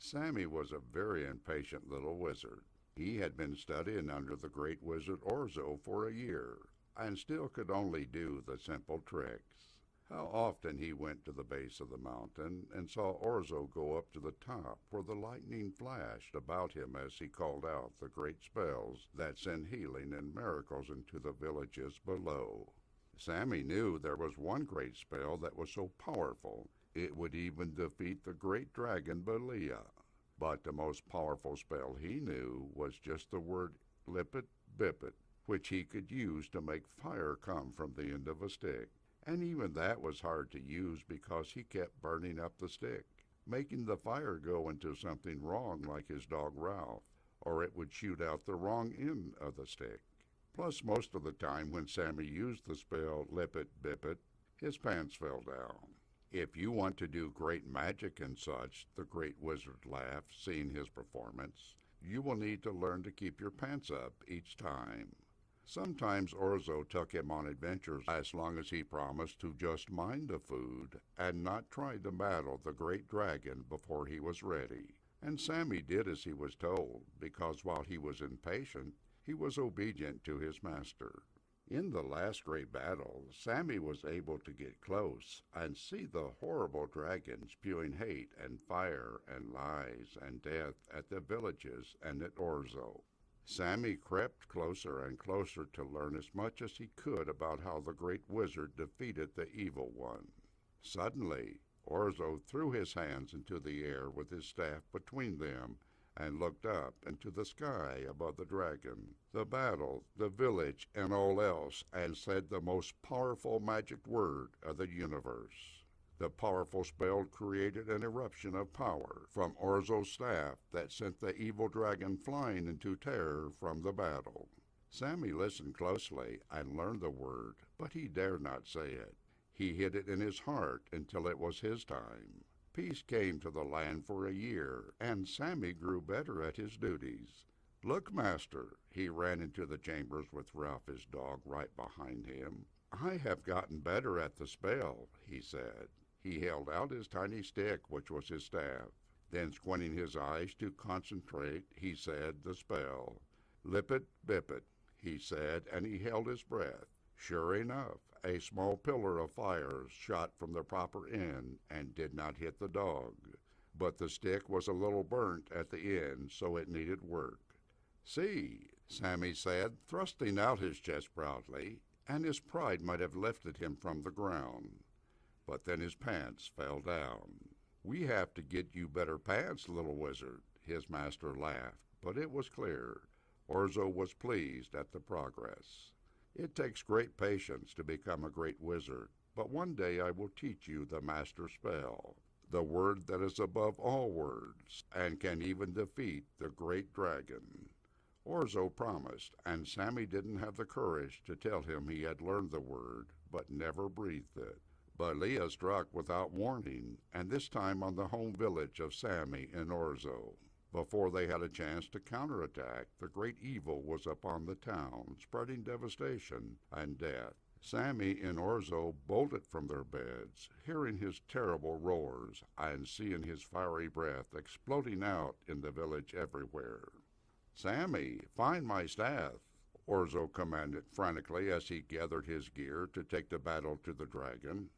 Sammy was a very impatient little wizard. He had been studying under the great wizard Orzo for a year, and still could only do the simple tricks. How often he went to the base of the mountain and saw Orzo go up to the top where the lightning flashed about him as he called out the great spells that sent healing and miracles into the villages below. Sammy knew there was one great spell that was so powerful it would even defeat the great dragon Belia. But the most powerful spell he knew was just the word lippet bippet, which he could use to make fire come from the end of a stick. And even that was hard to use because he kept burning up the stick, making the fire go into something wrong like his dog Ralph, or it would shoot out the wrong end of the stick. Plus, most of the time when Sammy used the spell lippet bippet, his pants fell down. If you want to do great magic and such, the great wizard laughed, seeing his performance, you will need to learn to keep your pants up each time. Sometimes Orzo took him on adventures as long as he promised to just mind the food and not try to battle the great dragon before he was ready. And Sammy did as he was told, because while he was impatient, he was obedient to his master. In the last great battle, Sammy was able to get close and see the horrible dragon spewing hate and fire and lies and death at the villages and at Orzo. Sammy crept closer and closer to learn as much as he could about how the great wizard defeated the evil one. Suddenly, Orzo threw his hands into the air with his staff between them and looked up into the sky above the dragon, the battle, the village, and all else, and said the most powerful magic word of the universe. The powerful spell created an eruption of power from Orzo's staff that sent the evil dragon flying into terror from the battle. Sammy listened closely and learned the word, but he dared not say it. He hid it in his heart until it was his time. Peace came to the land for a year, and Sammy grew better at his duties. "Look, master," he ran into the chambers with Ralph his dog right behind him. "I have gotten better at the spell," he said. He held out his tiny stick, which was his staff. Then, squinting his eyes to concentrate, he said the spell. "Lippet bippet," he said, and he held his breath. Sure enough, a small pillar of fire shot from the proper end and did not hit the dog. But the stick was a little burnt at the end, so it needed work. "See," Sammy said, thrusting out his chest proudly, and his pride might have lifted him from the ground. But then his pants fell down. "We have to get you better pants, little wizard," his master laughed, but it was clear Orzo was pleased at the progress. "It takes great patience to become a great wizard, but one day I will teach you the master spell, the word that is above all words, and can even defeat the great dragon." Orzo promised, and Sammy didn't have the courage to tell him he had learned the word, but never breathed it. Belia struck without warning, and this time on the home village of Sammy in Orzo. Before they had a chance to counterattack, the great evil was upon the town, spreading devastation and death. Sammy and Orzo bolted from their beds, hearing his terrible roars and seeing his fiery breath exploding out in the village everywhere. "Sammy, find my staff," Orzo commanded frantically as he gathered his gear to take the battle to the dragon.